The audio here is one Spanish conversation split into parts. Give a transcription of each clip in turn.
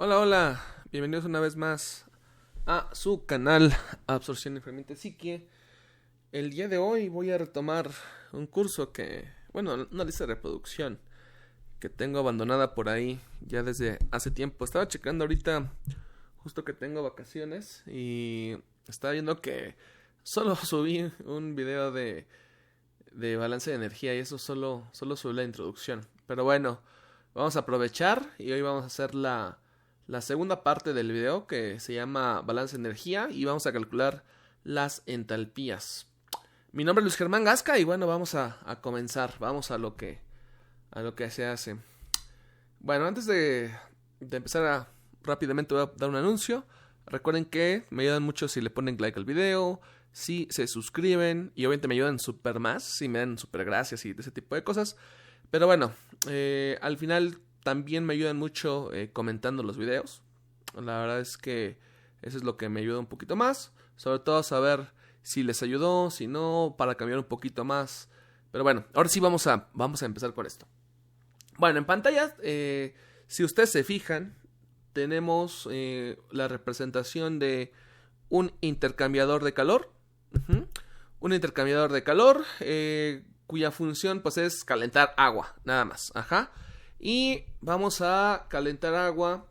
Hola, hola, bienvenidos una vez más a su canal Absorción y Fermente Psique. El día de hoy voy a retomar un curso una lista de reproducción que tengo abandonada por ahí ya desde hace tiempo. Estaba checando ahorita, justo que tengo vacaciones, y estaba viendo que solo subí un video de balance de energía y eso solo subí la introducción. Pero bueno, vamos a aprovechar y hoy vamos a hacer la segunda parte del video que se llama balance de energía y vamos a calcular las entalpías. Mi nombre es Luis Germán Gasca y bueno, vamos a comenzar. Vamos a lo que se hace. Bueno, antes de empezar rápidamente voy a dar un anuncio. Recuerden que me ayudan mucho si le ponen like al video, si se suscriben y obviamente me ayudan súper más si me dan súper gracias y ese tipo de cosas. Pero bueno, al final también me ayudan mucho comentando los videos. La verdad es que eso es lo que me ayuda un poquito más. Sobre todo a saber si les ayudó, si no, para cambiar un poquito más. Pero bueno, ahora sí vamos a empezar con esto. Bueno, en pantalla, si ustedes se fijan, tenemos la representación de un intercambiador de calor. Un intercambiador de calor cuya función pues es calentar agua, nada más. Y vamos a calentar agua.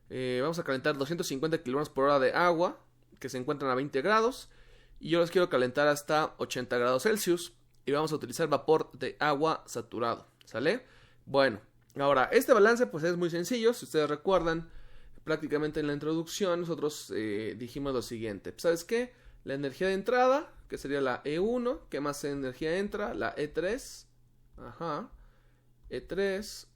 Vamos a calentar 250 kilogramos por hora de agua que se encuentran a 20 grados. Y yo los quiero calentar hasta 80 grados Celsius. Y vamos a utilizar vapor de agua saturado. ¿Sale? Bueno, ahora este balance pues es muy sencillo. Si ustedes recuerdan, prácticamente en la introducción nosotros dijimos lo siguiente. ¿Sabes qué? La energía de entrada, que sería la E1, que más energía entra, la E3. E3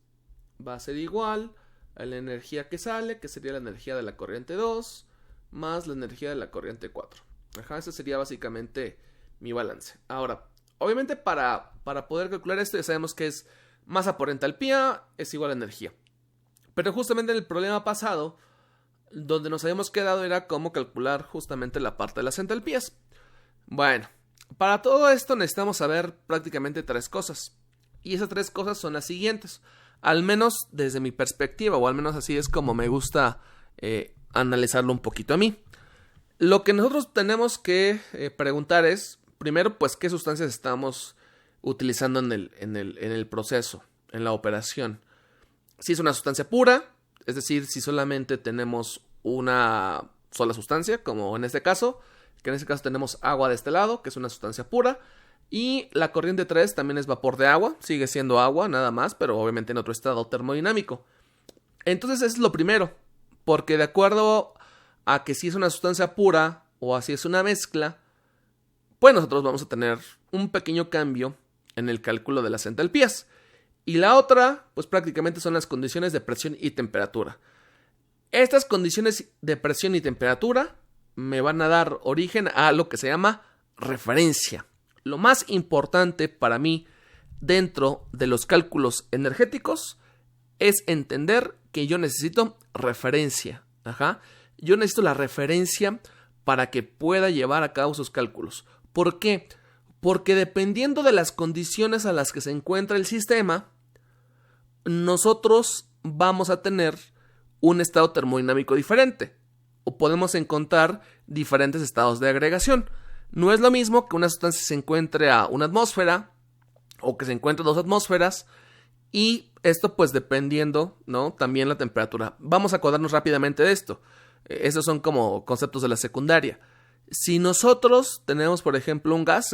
va a ser igual a la energía que sale, que sería la energía de la corriente 2, más la energía de la corriente 4. Ese sería básicamente mi balance. Ahora, obviamente para poder calcular esto ya sabemos que es masa por entalpía es igual a energía. Pero justamente en el problema pasado, donde nos habíamos quedado era cómo calcular justamente la parte de las entalpías. Bueno, para todo esto necesitamos saber prácticamente tres cosas. Y esas tres cosas son las siguientes. Al menos desde mi perspectiva, o al menos así es como me gusta analizarlo un poquito a mí. Lo que nosotros tenemos que preguntar es, primero, pues, qué sustancias estamos utilizando en el proceso, en la operación. Si es una sustancia pura, es decir, si solamente tenemos una sola sustancia, como en este caso, que en este caso tenemos agua de este lado, que es una sustancia pura. Y la corriente 3 también es vapor de agua, sigue siendo agua nada más, pero obviamente en otro estado termodinámico. Entonces eso es lo primero, porque de acuerdo a que si es una sustancia pura o así es una mezcla, pues nosotros vamos a tener un pequeño cambio en el cálculo de las entalpías. Y la otra, pues prácticamente son las condiciones de presión y temperatura. Estas condiciones de presión y temperatura me van a dar origen a lo que se llama referencia. Lo más importante para mí dentro de los cálculos energéticos es entender que yo necesito referencia. Yo necesito la referencia para que pueda llevar a cabo sus cálculos. ¿Por qué? Porque dependiendo de las condiciones a las que se encuentra el sistema, nosotros vamos a tener un estado termodinámico diferente. O podemos encontrar diferentes estados de agregación. No es lo mismo que una sustancia se encuentre a una atmósfera o que se encuentre a 2 atmósferas. Y esto pues dependiendo, ¿no? También la temperatura. Vamos a acordarnos rápidamente de esto. Estos son como conceptos de la secundaria. Si nosotros tenemos, por ejemplo, un gas,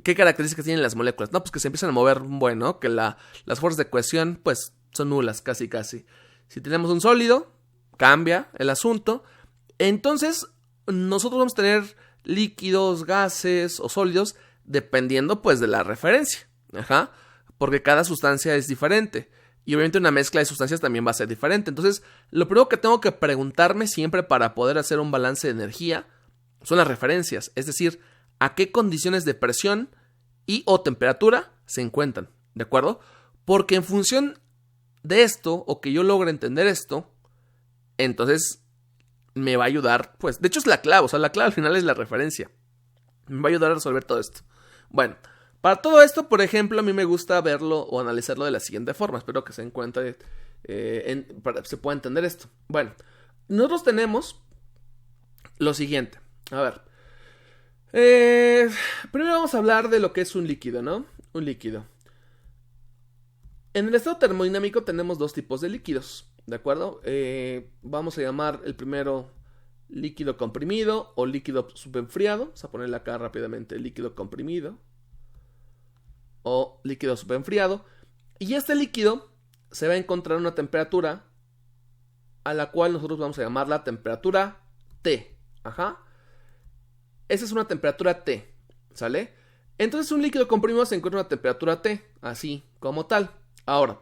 ¿qué características tienen las moléculas? No, pues que se empiezan a mover, bueno, que las fuerzas de cohesión pues son nulas, casi. Si tenemos un sólido, cambia el asunto. Entonces, nosotros vamos a tener líquidos, gases o sólidos dependiendo pues de la referencia. Porque cada sustancia es diferente. Y obviamente una mezcla de sustancias también va a ser diferente. Entonces, lo primero que tengo que preguntarme siempre para poder hacer un balance de energía son las referencias. Es decir, a qué condiciones de presión y o temperatura se encuentran. ¿De acuerdo? Porque en función de esto, o que yo logre entender esto, entonces me va a ayudar, pues, de hecho es la clave, la clave al final es la referencia. Me va a ayudar a resolver todo esto. Bueno, para todo esto, por ejemplo, a mí me gusta verlo o analizarlo de la siguiente forma. Espero que se encuentre para que se pueda entender esto. Bueno, nosotros tenemos lo siguiente. A ver. Primero vamos a hablar de lo que es un líquido, ¿no? Un líquido. En el estado termodinámico tenemos dos tipos de líquidos, ¿de acuerdo? Vamos a llamar el primero líquido comprimido o líquido subenfriado. Vamos a ponerle acá rápidamente líquido comprimido o líquido subenfriado. Y este líquido se va a encontrar a una temperatura a la cual nosotros vamos a llamar la temperatura T. Ajá. Esa es una temperatura T, ¿sale? Entonces un líquido comprimido se encuentra a una temperatura T, así como tal. Ahora,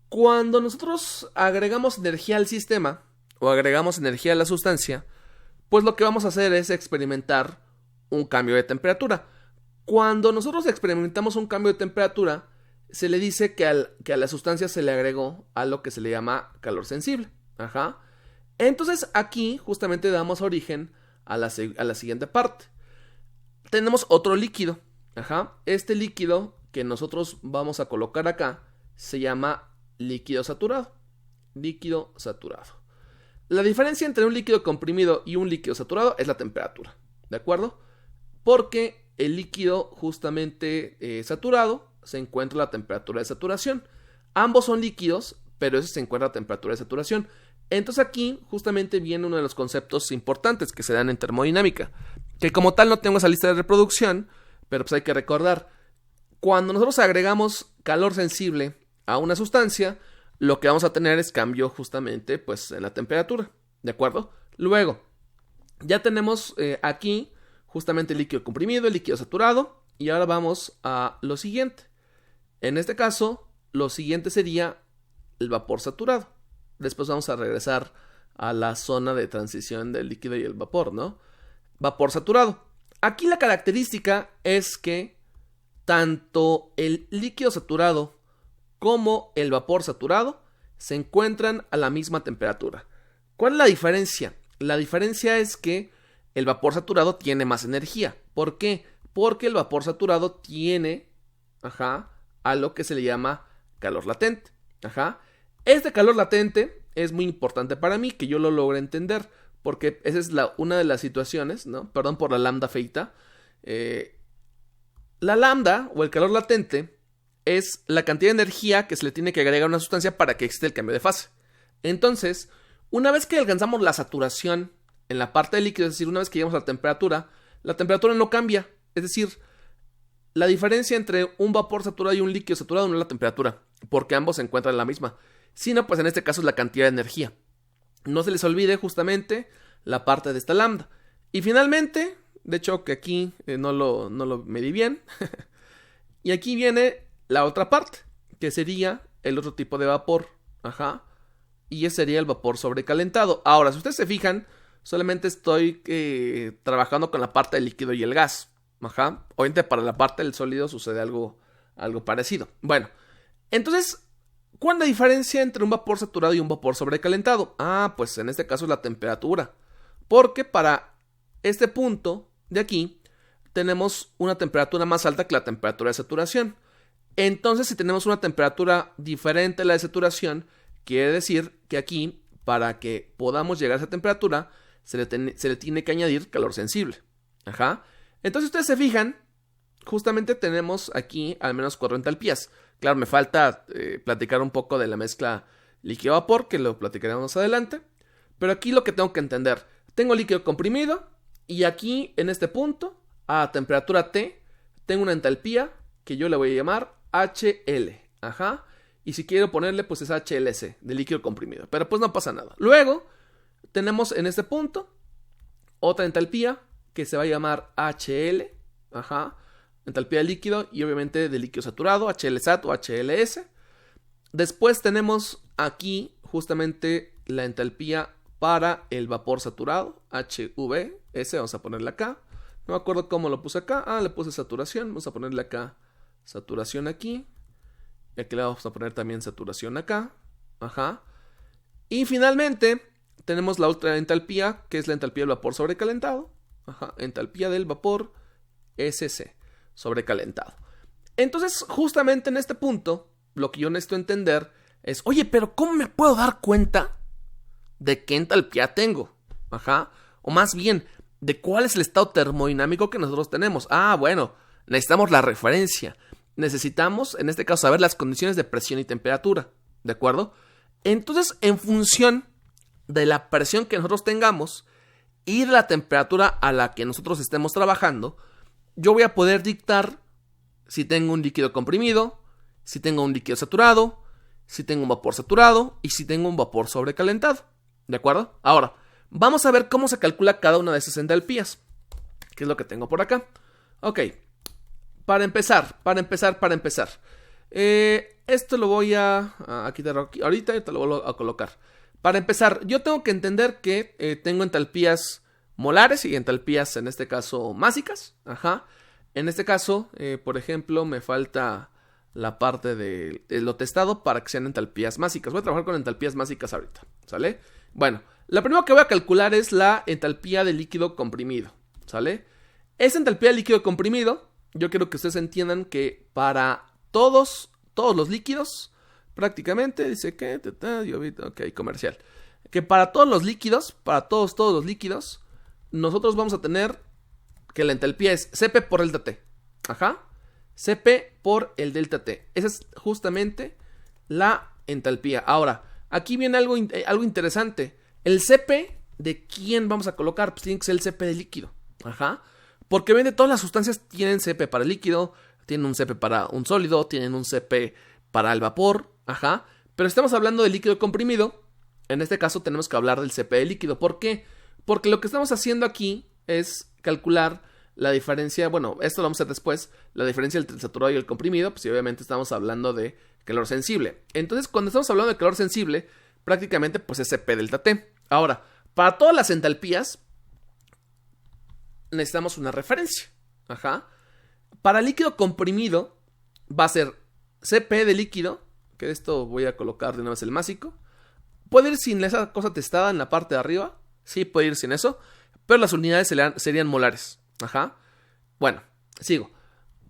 cuando nosotros agregamos energía al sistema o agregamos energía a la sustancia, pues lo que vamos a hacer es experimentar un cambio de temperatura. Cuando nosotros experimentamos un cambio de temperatura, se le dice que a la sustancia se le agregó algo que se le llama calor sensible. Ajá. Entonces aquí justamente damos origen a la siguiente parte. Tenemos otro líquido. Ajá. Este líquido que nosotros vamos a colocar acá se llama líquido saturado. Líquido saturado. La diferencia entre un líquido comprimido y un líquido saturado es la temperatura. ¿De acuerdo? Porque el líquido justamente saturado se encuentra a la temperatura de saturación. Ambos son líquidos, pero ese se encuentra a temperatura de saturación. Entonces aquí justamente viene uno de los conceptos importantes que se dan en termodinámica, que como tal no tengo esa lista de reproducción, pero pues hay que recordar, cuando nosotros agregamos calor sensible a una sustancia, lo que vamos a tener es cambio justamente pues en la temperatura, ¿de acuerdo? Luego, ya tenemos aquí justamente el líquido comprimido, el líquido saturado, y ahora vamos a lo siguiente. En este caso, lo siguiente sería el vapor saturado. Después vamos a regresar a la zona de transición del líquido y el vapor, ¿no? Vapor saturado. Aquí la característica es que tanto el líquido saturado como el vapor saturado se encuentran a la misma temperatura. ¿Cuál es la diferencia? La diferencia es que el vapor saturado tiene más energía. ¿Por qué? Porque el vapor saturado tiene, algo que se le llama calor latente. Este calor latente es muy importante para mí, que yo lo logre entender, porque esa es una de las situaciones, ¿no? Perdón por la lambda feita. La lambda, o el calor latente, es la cantidad de energía que se le tiene que agregar a una sustancia para que exista el cambio de fase. Entonces, una vez que alcanzamos la saturación en la parte del líquido, es decir, una vez que llegamos a la temperatura no cambia. Es decir, la diferencia entre un vapor saturado y un líquido saturado no es la temperatura, porque ambos se encuentran en la misma, sino pues en este caso es la cantidad de energía. No se les olvide justamente la parte de esta lambda. Y finalmente, de hecho que aquí no lo medí bien, y aquí viene la otra parte, que sería el otro tipo de vapor, y ese sería el vapor sobrecalentado. Ahora, si ustedes se fijan, solamente estoy trabajando con la parte del líquido y el gas. Obviamente para la parte del sólido sucede algo parecido. Bueno, entonces, ¿cuál es la diferencia entre un vapor saturado y un vapor sobrecalentado? Pues en este caso es la temperatura. Porque para este punto de aquí tenemos una temperatura más alta que la temperatura de saturación. Entonces, si tenemos una temperatura diferente a la de saturación, quiere decir que aquí, para que podamos llegar a esa temperatura, se le tiene que añadir calor sensible. Entonces, ustedes se fijan, justamente tenemos aquí al menos 4 entalpías. Claro, me falta platicar un poco de la mezcla líquido-vapor, que lo platicaremos más adelante. Pero aquí lo que tengo que entender, tengo líquido comprimido y aquí en este punto, a temperatura T, tengo una entalpía que yo le voy a llamar HL. Y si quiero ponerle, pues es HLC, de líquido comprimido. Pero pues no pasa nada. Luego, tenemos en este punto otra entalpía que se va a llamar HL. Entalpía de líquido y obviamente de líquido saturado, HLSAT o HLS. Después tenemos aquí justamente la entalpía para el vapor saturado, HVS, vamos a ponerle acá. No me acuerdo cómo lo puse acá. Le puse saturación, vamos a ponerle acá saturación aquí. Y aquí le vamos a poner también saturación acá. Y finalmente tenemos la otra entalpía, que es la entalpía del vapor sobrecalentado. Entalpía del vapor SC, sobrecalentado. Entonces, justamente en este punto, lo que yo necesito entender es, oye, pero ¿cómo me puedo dar cuenta de qué entalpía tengo? Ajá. O más bien, de cuál es el estado termodinámico que nosotros tenemos. Bueno, necesitamos la referencia. Necesitamos, en este caso, saber las condiciones de presión y temperatura. ¿De acuerdo? Entonces, en función de la presión que nosotros tengamos y de la temperatura a la que nosotros estemos trabajando, yo voy a poder dictar si tengo un líquido comprimido, si tengo un líquido saturado, si tengo un vapor saturado y si tengo un vapor sobrecalentado. ¿De acuerdo? Ahora, vamos a ver cómo se calcula cada una de esas entalpías, que es lo que tengo por acá. Ok, para empezar. Esto lo voy a quitar aquí ahorita y te lo vuelvo a colocar. Para empezar, yo tengo que entender que tengo entalpías molares y entalpías, en este caso, másicas. Ajá. En este caso, por ejemplo, me falta la parte de lo testado para que sean entalpías másicas. Voy a trabajar con entalpías másicas ahorita, ¿sale? Bueno, la primera que voy a calcular es la entalpía de líquido comprimido, ¿sale? Esa entalpía de líquido comprimido, yo quiero que ustedes entiendan que para todos los líquidos, prácticamente, dice que, ok, comercial, que para todos los líquidos, todos los líquidos, nosotros vamos a tener que la entalpía es Cp por delta T. Ajá. Cp por el delta T. Esa es justamente la entalpía. Ahora, aquí viene algo interesante. El Cp, ¿de quién vamos a colocar? Pues tiene que ser el Cp de líquido. Ajá. Porque ven, todas las sustancias tienen Cp para líquido, tienen un Cp para un sólido, tienen un Cp para el vapor. Ajá. Pero estamos hablando de líquido comprimido. En este caso tenemos que hablar del Cp de líquido. ¿Por qué? Porque lo que estamos haciendo aquí es calcular la diferencia, bueno, esto lo vamos a hacer después, la diferencia entre el saturado y el comprimido, pues obviamente estamos hablando de calor sensible. Entonces, cuando estamos hablando de calor sensible, prácticamente pues es Cp delta T. Ahora, para todas las entalpías, necesitamos una referencia. Ajá. Para líquido comprimido, va a ser Cp de líquido, que esto voy a colocar de una vez el másico. Puede ir sin esa cosa testada en la parte de arriba, sí, puede ir sin eso, pero las unidades serían molares. Ajá. Bueno, sigo.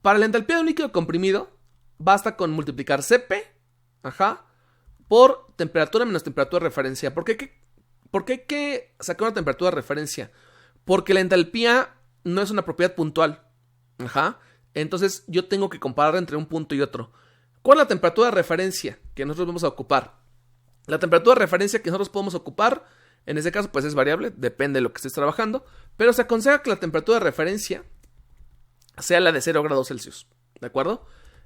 Para la entalpía de un líquido comprimido, basta con multiplicar Cp, ajá, por temperatura menos temperatura de referencia. ¿Por qué hay que sacar una temperatura de referencia? Porque la entalpía no es una propiedad puntual. Ajá. Entonces yo tengo que comparar entre un punto y otro. ¿Cuál es la temperatura de referencia que nosotros vamos a ocupar? La temperatura de referencia que nosotros podemos ocupar, en este caso pues es variable, depende de lo que estés trabajando, pero se aconseja que la temperatura de referencia sea la de 0 grados Celsius, ¿de acuerdo?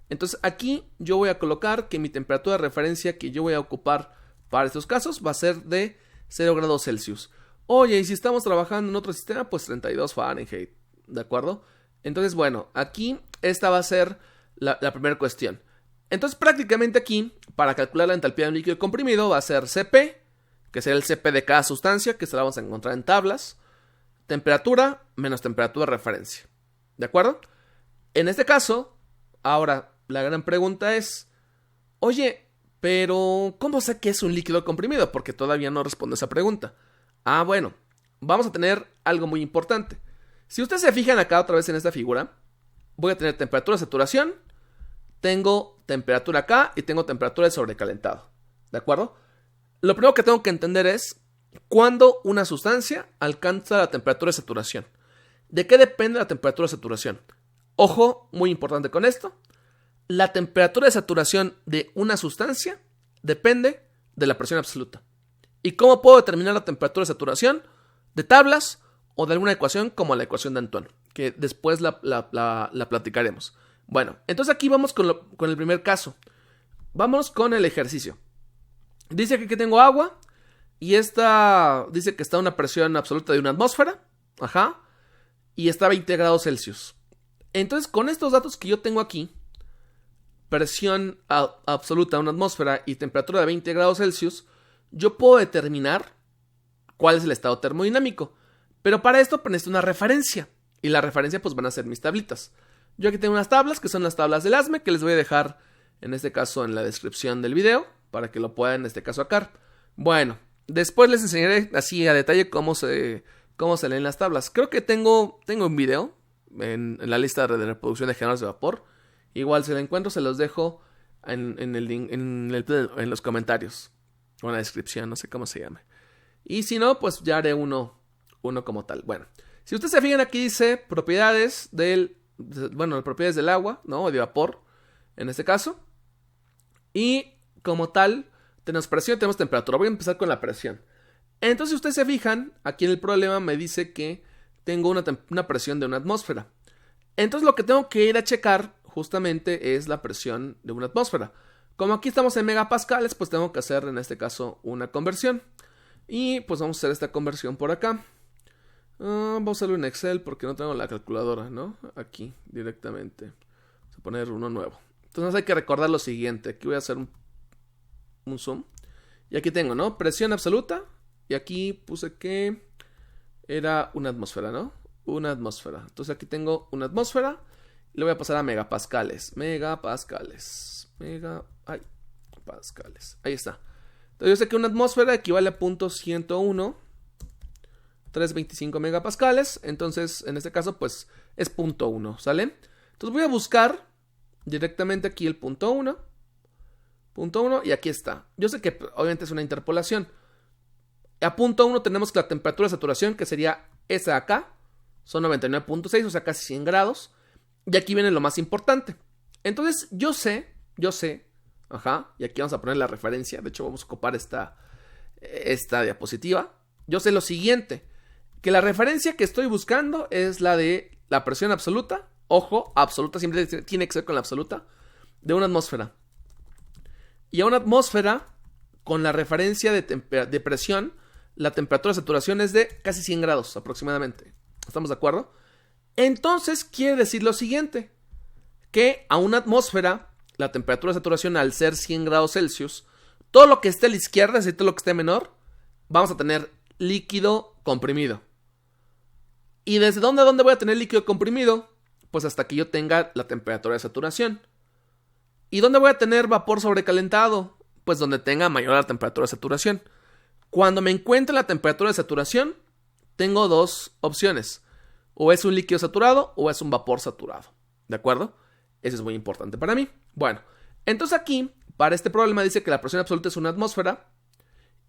Entonces aquí yo voy a colocar que mi temperatura de referencia que yo voy a ocupar para estos casos va a ser de 0 grados Celsius. Oye, y si estamos trabajando en otro sistema, pues 32 Fahrenheit, ¿de acuerdo? Entonces, bueno, aquí esta va a ser la primera cuestión. Entonces, prácticamente aquí, para calcular la entalpía de un líquido comprimido, va a ser Cp, que será el Cp de cada sustancia, que se la vamos a encontrar en tablas, temperatura menos temperatura de referencia, ¿de acuerdo? En este caso, ahora, la gran pregunta es, oye, pero ¿cómo sé que es un líquido comprimido? Porque todavía no respondo esa pregunta. Bueno, vamos a tener algo muy importante. Si ustedes se fijan acá otra vez en esta figura, voy a tener temperatura de saturación, tengo temperatura acá y tengo temperatura de sobrecalentado, ¿de acuerdo? Lo primero que tengo que entender es cuándo una sustancia alcanza la temperatura de saturación. ¿De qué depende la temperatura de saturación? Ojo, muy importante con esto. La temperatura de saturación de una sustancia depende de la presión absoluta. ¿Y cómo puedo determinar la temperatura de saturación? De tablas o de alguna ecuación como la ecuación de Antoine, que después la platicaremos. Bueno, entonces aquí vamos con el primer caso. Vamos con el ejercicio. Dice que aquí tengo agua y esta dice que está a una presión absoluta de una atmósfera. Ajá. Y está a 20 grados Celsius. Entonces, con estos datos que yo tengo aquí, presión absoluta de una atmósfera y temperatura de 20 grados Celsius, yo puedo determinar cuál es el estado termodinámico. Pero para esto pues, necesito una referencia. Y la referencia pues van a ser mis tablitas. Yo aquí tengo unas tablas que son las tablas del ASME, que les voy a dejar en este caso en la descripción del video, para que lo puedan en este caso sacar. Bueno, después les enseñaré así a detalle cómo se leen las tablas. Creo que tengo un video en la lista de reproducción de generadores de vapor. Igual si lo encuentro se los dejo en los comentarios o en la descripción, no sé cómo se llame. Y si no, pues ya haré uno como tal. Bueno, si ustedes se fijan, aquí dice propiedades propiedades del agua, ¿no? O de vapor, en este caso. Y como tal, tenemos presión, tenemos temperatura. Voy a empezar con la presión. Entonces, si ustedes se fijan, aquí en el problema me dice que tengo una presión de una atmósfera. Entonces, lo que tengo que ir a checar justamente es la presión de una atmósfera. Como aquí estamos en megapascales, pues tengo que hacer en este caso una conversión. Y pues vamos a hacer esta conversión por acá. Vamos a hacerlo en Excel porque no tengo la calculadora, ¿no? Aquí directamente. Vamos a poner uno nuevo. Entonces hay que recordar lo siguiente. Aquí voy a hacer un zoom. Y aquí tengo, ¿no? Presión absoluta. Y aquí puse que era una atmósfera, ¿no? Una atmósfera. Entonces aquí tengo una atmósfera. Y le voy a pasar a megapascales. Megapascales. Pascales. Ahí está. Entonces yo sé que una atmósfera equivale a 0.101. 325 megapascales. Entonces, en este caso, pues es 0.1, ¿sale? Entonces voy a buscar directamente aquí el 0.1. 0.1 y aquí está. Yo sé que obviamente es una interpolación. A 0.1 tenemos que la temperatura de saturación, que sería esa de acá. Son 99.6, o sea, casi 100 grados. Y aquí viene lo más importante. Entonces, yo sé. Ajá. Y aquí vamos a poner la referencia. De hecho, vamos a ocupar esta diapositiva. Yo sé lo siguiente. Que la referencia que estoy buscando es la de la presión absoluta. Ojo, absoluta, siempre tiene que ser con la absoluta. De una atmósfera. Y a una atmósfera, con la referencia de presión, la temperatura de saturación es de casi 100 grados aproximadamente. ¿Estamos de acuerdo? Entonces quiere decir lo siguiente. Que a una atmósfera, la temperatura de saturación al ser 100 grados Celsius, todo lo que esté a la izquierda, es decir, todo lo que esté menor, vamos a tener líquido comprimido. ¿Y desde dónde voy a tener líquido comprimido? Pues hasta que yo tenga la temperatura de saturación. ¿Y dónde voy a tener vapor sobrecalentado? Pues donde tenga mayor la temperatura de saturación. Cuando me encuentre la temperatura de saturación, tengo dos opciones. O es un líquido saturado o es un vapor saturado. ¿De acuerdo? Eso es muy importante para mí. Bueno, entonces aquí, para este problema dice que la presión absoluta es una atmósfera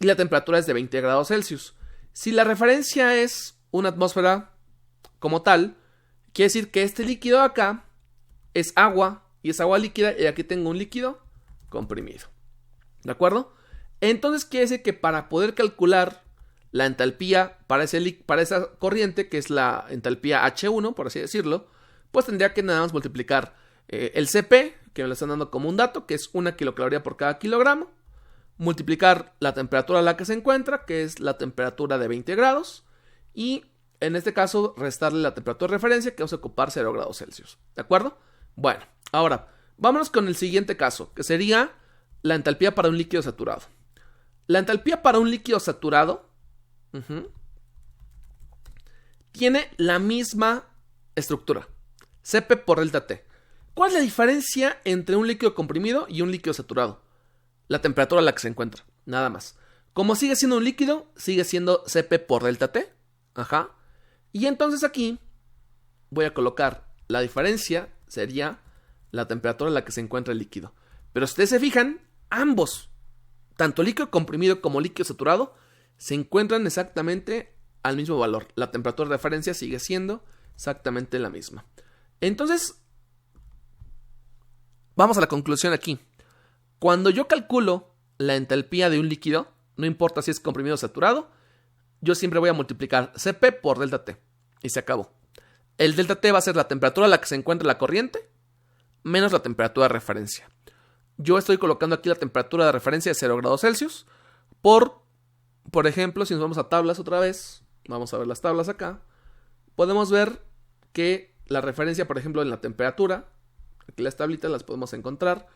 y la temperatura es de 20 grados Celsius. Si la referencia es una atmósfera como tal, quiere decir que este líquido de acá es agua y es agua líquida y aquí tengo un líquido comprimido. ¿De acuerdo? Entonces quiere decir que para poder calcular la entalpía para esa corriente, que es la entalpía H1, por así decirlo, pues tendría que nada más multiplicar el Cp, que me lo están dando como un dato, que es 1 kilocaloría por cada kilogramo, multiplicar la temperatura a la que se encuentra, que es la temperatura de 20 grados, y en este caso restarle la temperatura de referencia, que vamos a ocupar 0 grados Celsius. ¿De acuerdo? Bueno, ahora, vámonos con el siguiente caso, que sería la entalpía para un líquido saturado. La entalpía para un líquido saturado tiene la misma estructura, Cp por delta T. ¿Cuál es la diferencia entre un líquido comprimido y un líquido saturado? La temperatura a la que se encuentra, nada más. Como sigue siendo un líquido, sigue siendo Cp por delta T. Ajá. Y entonces aquí voy a colocar la diferencia, sería la temperatura a la que se encuentra el líquido. Pero si ustedes se fijan, ambos, tanto líquido comprimido como líquido saturado, se encuentran exactamente al mismo valor. La temperatura de referencia sigue siendo exactamente la misma. Entonces, vamos a la conclusión aquí. Cuando yo calculo la entalpía de un líquido, no importa si es comprimido o saturado, yo siempre voy a multiplicar Cp por delta T. Y se acabó. El delta T va a ser la temperatura a la que se encuentra la corriente menos la temperatura de referencia. Yo estoy colocando aquí la temperatura de referencia de 0 grados Celsius. Por ejemplo, si nos vamos a tablas otra vez, vamos a ver las tablas acá, podemos ver que la referencia, por ejemplo, en la temperatura, aquí las tablitas las podemos encontrar,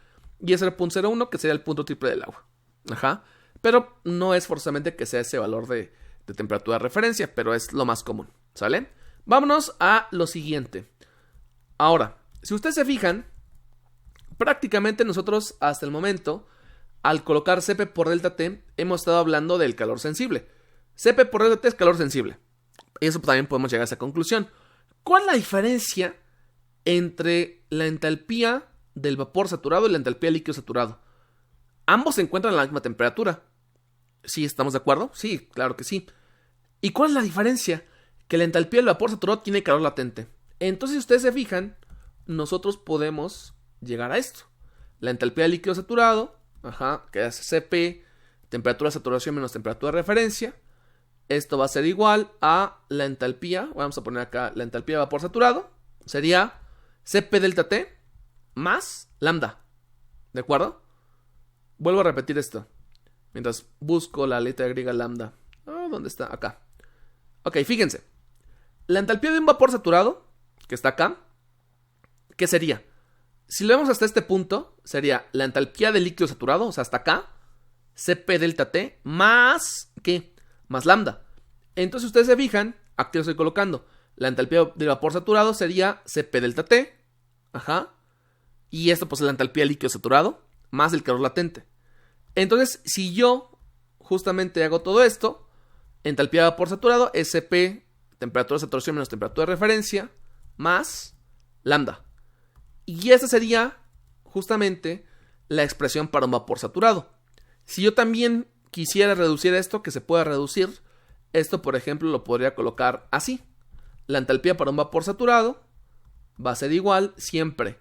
y es el 0.01, que sería el punto triple del agua. Ajá. Pero no es forzosamente que sea ese valor de temperatura de referencia, pero es lo más común, ¿sale? Vámonos a lo siguiente. Ahora, si ustedes se fijan, prácticamente nosotros hasta el momento, al colocar Cp por delta T, hemos estado hablando del calor sensible. Cp por delta T es calor sensible. Eso también podemos llegar a esa conclusión. ¿Cuál es la diferencia entre la entalpía del vapor saturado y la entalpía del líquido saturado. Ambos se encuentran a la misma temperatura. ¿Sí estamos de acuerdo? Sí, claro que sí. ¿Y cuál es la diferencia? Que la entalpía del vapor saturado tiene calor latente. Entonces, si ustedes se fijan, nosotros podemos llegar a esto. La entalpía del líquido saturado, que es Cp, temperatura de saturación menos temperatura de referencia. Esto va a ser igual a la entalpía, vamos a poner acá la entalpía de vapor saturado, sería Cp delta T más lambda. ¿De acuerdo? Vuelvo a repetir esto. Mientras busco la letra griega lambda. ¿Dónde está? Acá. Ok, fíjense. La entalpía de un vapor saturado, que está acá, ¿qué sería? Si lo vemos hasta este punto, sería la entalpía del líquido saturado, o sea, hasta acá, Cp delta T más, ¿qué? Más lambda. Entonces, ustedes se fijan, aquí lo estoy colocando. La entalpía del vapor saturado sería Cp delta T, y esto pues es la entalpía del líquido saturado, más el calor latente. Entonces, si yo justamente hago todo esto, entalpía de vapor saturado es Cp, temperatura de saturación menos temperatura de referencia, más lambda. Y esa sería justamente la expresión para un vapor saturado. Si yo también quisiera reducir esto, que se pueda reducir, esto por ejemplo lo podría colocar así. La entalpía para un vapor saturado va a ser igual siempre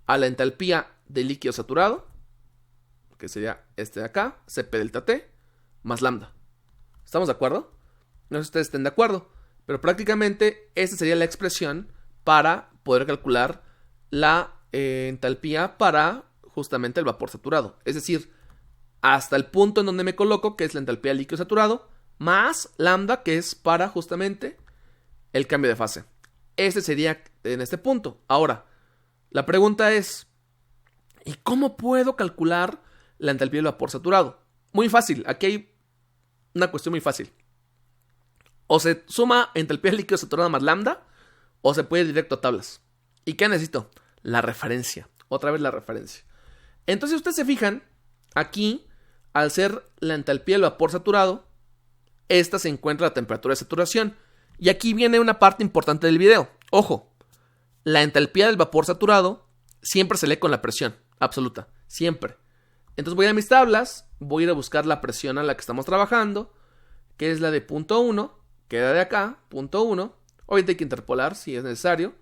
a la entalpía del líquido saturado, que sería este de acá, Cp delta T, más lambda. ¿Estamos de acuerdo? No sé si ustedes estén de acuerdo, pero prácticamente esta sería la expresión para poder calcular la entalpía para justamente el vapor saturado. Es decir, hasta el punto en donde me coloco, que es la entalpía del líquido saturado, más lambda, que es para justamente el cambio de fase. Este sería en este punto. Ahora, la pregunta es, ¿y cómo puedo calcular la entalpía del vapor saturado? Muy fácil, aquí hay una cuestión muy fácil. O se suma entalpía del líquido saturado más lambda, o se puede ir directo a tablas. ¿Y qué necesito? La referencia. Otra vez la referencia. Entonces, si ustedes se fijan, aquí, al ser la entalpía del vapor saturado, esta se encuentra a la temperatura de saturación. Y aquí viene una parte importante del video. Ojo, la entalpía del vapor saturado siempre se lee con la presión absoluta. Siempre. Entonces voy a mis tablas, voy a ir a buscar la presión a la que estamos trabajando, que es la de punto 1, queda de acá, punto 1. Obviamente hay que interpolar si es necesario.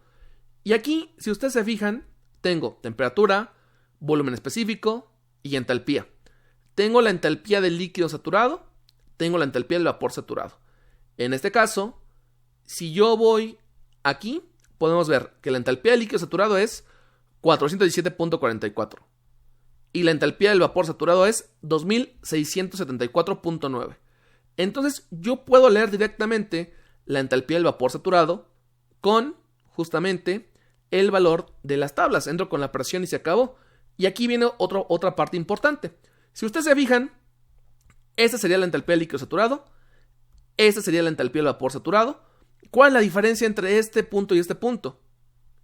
Y aquí, si ustedes se fijan, tengo temperatura, volumen específico y entalpía. Tengo la entalpía del líquido saturado, tengo la entalpía del vapor saturado. En este caso, si yo voy aquí, podemos ver que la entalpía del líquido saturado es 417.44 y la entalpía del vapor saturado es 2674.9. Entonces, yo puedo leer directamente la entalpía del vapor saturado con justamente el valor de las tablas. Entro con la presión y se acabó. Y aquí viene otra parte importante. Si ustedes se fijan, esta sería la entalpía del líquido saturado, esta sería la entalpía del vapor saturado. ¿Cuál es la diferencia entre este punto y este punto?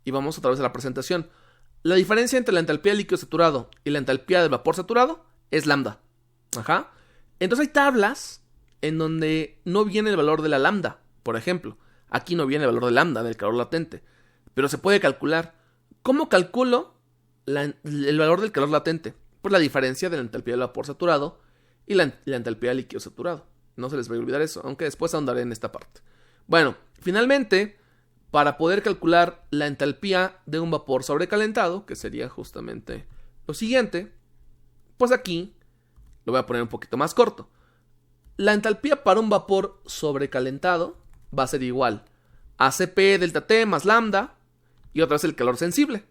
Y vamos otra vez a la presentación. La diferencia entre la entalpía del líquido saturado y la entalpía del vapor saturado es lambda. Entonces hay tablas en donde no viene el valor de la lambda. Por ejemplo, aquí no viene el valor de lambda, del calor latente, pero se puede calcular. ¿Cómo calculo el valor del calor latente? Pues la diferencia de la entalpía del vapor saturado y la entalpía del líquido saturado. No se les va a olvidar eso, aunque después ahondaré en esta parte. Bueno, finalmente, para poder calcular la entalpía de un vapor sobrecalentado, que sería justamente lo siguiente, pues aquí lo voy a poner un poquito más corto. La entalpía para un vapor sobrecalentado va a ser igual a Cp delta T más lambda y otra vez el calor sensible.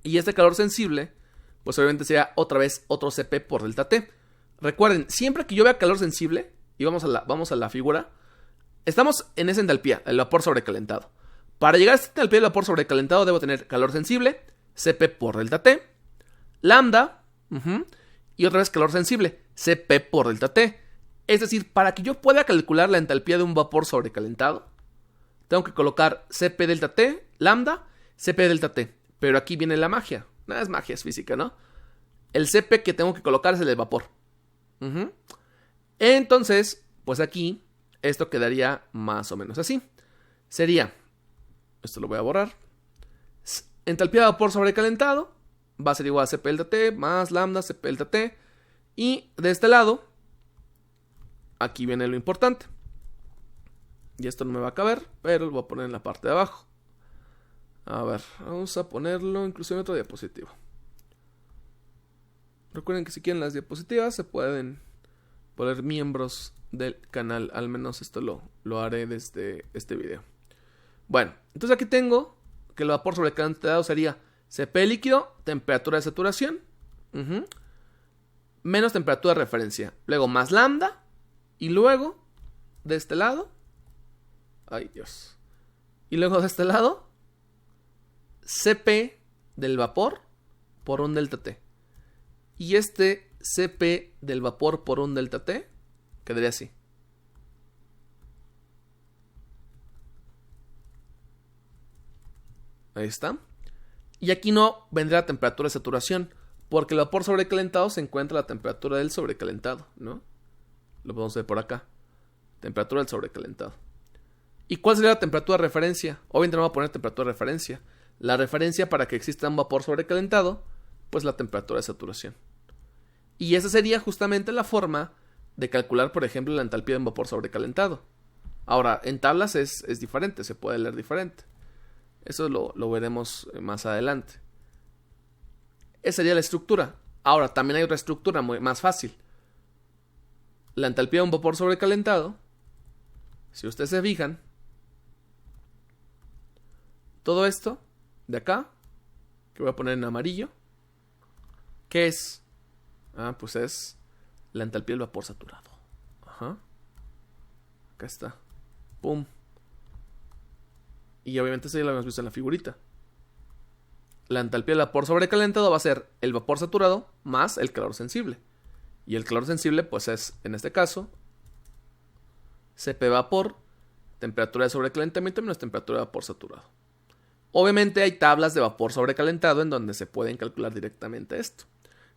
Y este calor sensible, pues obviamente sería otra vez otro Cp por delta T. Recuerden, siempre que yo vea calor sensible, y vamos a la figura, estamos en esa entalpía, el vapor sobrecalentado. Para llegar a esta entalpía del vapor sobrecalentado debo tener calor sensible, Cp por delta T, lambda, y otra vez calor sensible, Cp por delta T. Es decir, para que yo pueda calcular la entalpía de un vapor sobrecalentado, tengo que colocar Cp delta T, lambda, Cp delta T. Pero aquí viene la magia. Nada es magia, es física, ¿no? El Cp que tengo que colocar es el del vapor. Entonces, pues aquí, esto quedaría más o menos así. Sería, esto lo voy a borrar, entalpía de vapor sobrecalentado, va a ser igual a Cp delta T más lambda Cp delta T. Y de este lado, aquí viene lo importante. Y esto no me va a caber, pero lo voy a poner en la parte de abajo. A ver, vamos a ponerlo incluso en otra diapositiva. Recuerden que si quieren las diapositivas se pueden poner miembros del canal. Al menos esto lo haré desde este video. Bueno, entonces aquí tengo que el vapor sobrecalentado sería Cp líquido, temperatura de saturación, menos temperatura de referencia. Luego más lambda. Y luego, de este lado, ay Dios. Y luego de este lado, Cp del vapor por un delta T. Y este Cp del vapor por un delta T quedaría así. Ahí está. Y aquí no vendrá temperatura de saturación, porque el vapor sobrecalentado se encuentra a la temperatura del sobrecalentado, ¿no? Lo podemos ver por acá. Temperatura del sobrecalentado. ¿Y cuál sería la temperatura de referencia? Obviamente no voy a poner temperatura de referencia. La referencia para que exista un vapor sobrecalentado, pues la temperatura de saturación. Y esa sería justamente la forma de calcular, por ejemplo, la entalpía de un vapor sobrecalentado. Ahora, en tablas es diferente, se puede leer diferente. Eso lo veremos más adelante. Esa sería la estructura. Ahora, también hay otra estructura más fácil. La entalpía de un vapor sobrecalentado, si ustedes se fijan, todo esto de acá, que voy a poner en amarillo, ¿qué es? Pues es la entalpía del vapor saturado. Ajá. Acá está. Pum. Y obviamente eso ya lo hemos visto en la figurita. La entalpía del vapor sobrecalentado va a ser el vapor saturado más el calor sensible. Y el calor sensible pues es, en este caso, Cp vapor, temperatura de sobrecalentamiento menos temperatura de vapor saturado. Obviamente hay tablas de vapor sobrecalentado en donde se pueden calcular directamente esto.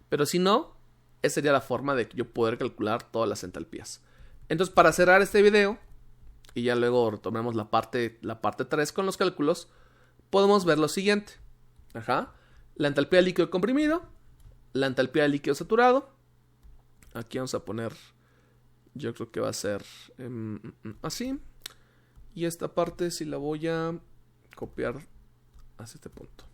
Pero si no, esa sería la forma de yo poder calcular todas las entalpías. Entonces, para cerrar este video, y ya luego retomemos la parte 3 con los cálculos, podemos ver lo siguiente. La entalpía de líquido comprimido, la entalpía de líquido saturado. Aquí vamos a poner, yo creo que va a ser así. Y esta parte sí la voy a copiar hacia este punto.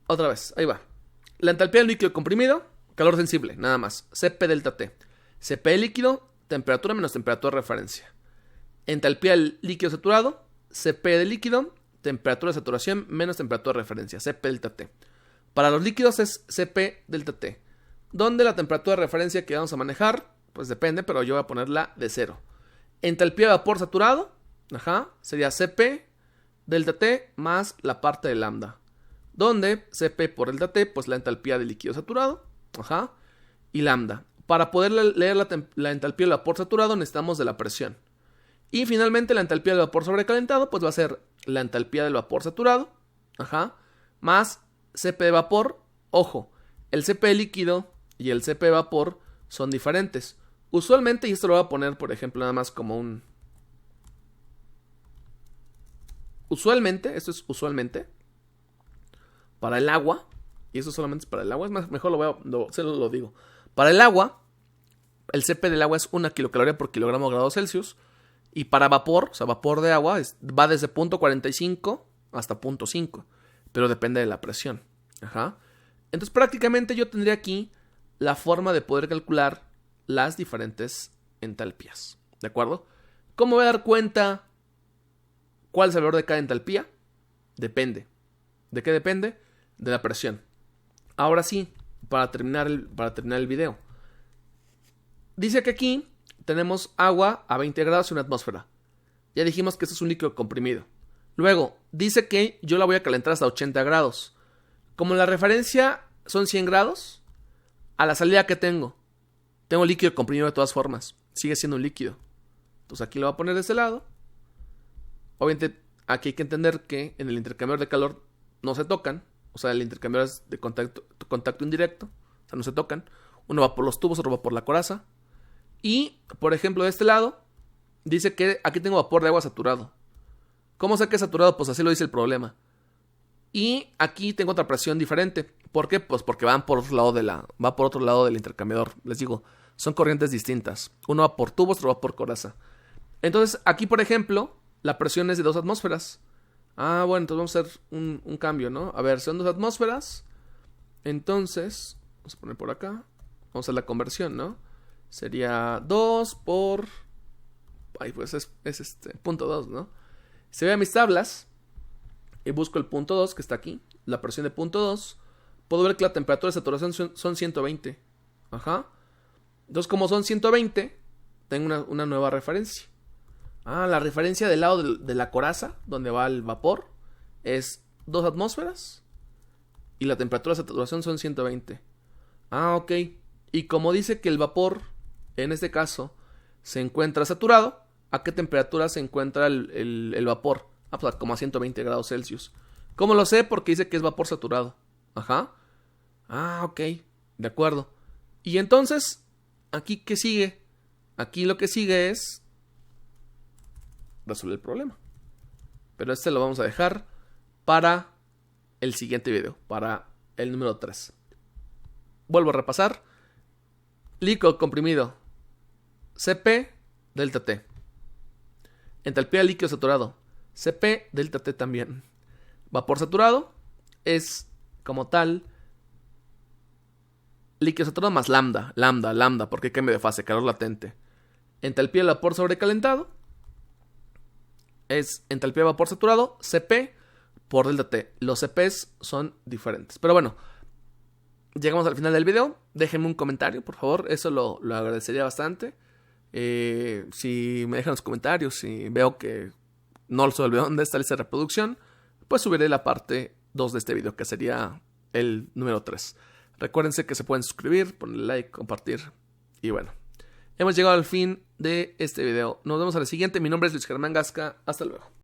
Otra vez, ahí va. La entalpía del líquido comprimido, calor sensible, nada más. Cp delta T. Cp líquido, temperatura menos temperatura de referencia. Entalpía del líquido saturado, Cp de líquido, temperatura de saturación menos temperatura de referencia. Cp delta T. Para los líquidos es Cp delta T. ¿Dónde la temperatura de referencia que vamos a manejar? Pues depende, pero yo voy a ponerla de 0. Entalpía de vapor saturado, sería Cp delta T más la parte de lambda. Donde Cp por delta T, pues la entalpía del líquido saturado, y lambda. Para poder leer la entalpía del vapor saturado necesitamos de la presión. Y finalmente la entalpía del vapor sobrecalentado, pues va a ser la entalpía del vapor saturado, más Cp de vapor. Ojo, el Cp líquido y el Cp vapor son diferentes. Usualmente, y esto lo voy a poner, por ejemplo, nada más como un... Usualmente, esto es usualmente, para el agua, y eso solamente es para el agua, es más, mejor lo digo. Para el agua, el Cp del agua es 1 kilocaloría por kilogramo de grados Celsius. Y para vapor, o sea, vapor de agua, va desde 0.45 hasta 0.5. Pero depende de la presión. Entonces prácticamente yo tendría aquí la forma de poder calcular las diferentes entalpías. ¿De acuerdo? ¿Cómo voy a dar cuenta cuál es el valor de cada entalpía? Depende. ¿De qué depende? De la presión. Ahora sí, para terminar el video. Dice que aquí tenemos agua a 20 grados en una atmósfera. Ya dijimos que esto es un líquido comprimido. Luego, dice que yo la voy a calentar hasta 80 grados. Como la referencia son 100 grados, a la salida que tengo líquido comprimido de todas formas. Sigue siendo un líquido. Entonces aquí lo voy a poner de este lado. Obviamente aquí hay que entender que en el intercambiador de calor no se tocan. O sea, el intercambiador es de contacto indirecto. O sea, no se tocan. Uno va por los tubos, otro va por la coraza. Y, por ejemplo, de este lado, dice que aquí tengo vapor de agua saturado. ¿Cómo sé que es saturado? Pues así lo dice el problema. Y aquí tengo otra presión diferente. ¿Por qué? Pues porque va por otro lado del intercambiador. Les digo, son corrientes distintas. Uno va por tubos, otro va por coraza. Entonces, aquí, por ejemplo, la presión es de 2 atmósferas. Ah, bueno, entonces vamos a hacer un cambio, ¿no? A ver, son 2 atmósferas. Entonces, vamos a poner por acá. Vamos a hacer la conversión, ¿no? Sería 2 por... Ay, pues es punto 2, ¿no? Si voy a mis tablas y busco el punto 2 que está aquí, la presión de punto 2, puedo ver que la temperatura de saturación son 120. Ajá. Entonces, como son 120, tengo una nueva referencia. Ah, la referencia del lado de la coraza, donde va el vapor, es 2 atmósferas. Y la temperatura de saturación son 120. Ah, ok. Y como dice que el vapor, en este caso, se encuentra saturado, ¿a qué temperatura se encuentra el vapor? Ah, pues como a 120 grados Celsius. ¿Cómo lo sé? Porque dice que es vapor saturado. Ajá. Ah, ok. De acuerdo. Y entonces, ¿aquí qué sigue? Aquí lo que sigue es resolver el problema. Pero este lo vamos a dejar para el siguiente video, para el número 3. Vuelvo a repasar. Líquido comprimido. Cp delta T. Entalpía líquido saturado. Cp delta T también. Vapor saturado es como tal líquido saturado más lambda, porque cambio de fase, calor latente. Entalpía de vapor sobrecalentado es entalpía de vapor saturado, Cp por delta T. Los Cp's son diferentes. Pero bueno, llegamos al final del video. Déjenme un comentario, por favor. Eso lo agradecería bastante. Si me dejan los comentarios, si veo que no resolvió dónde está la lista de reproducción, pues subiré la parte 2 de este video, que sería el número 3. Recuérdense que se pueden suscribir, poner like, compartir. Y bueno, hemos llegado al fin de este video. Nos vemos al siguiente. Mi nombre es Luis Germán Gasca. Hasta luego.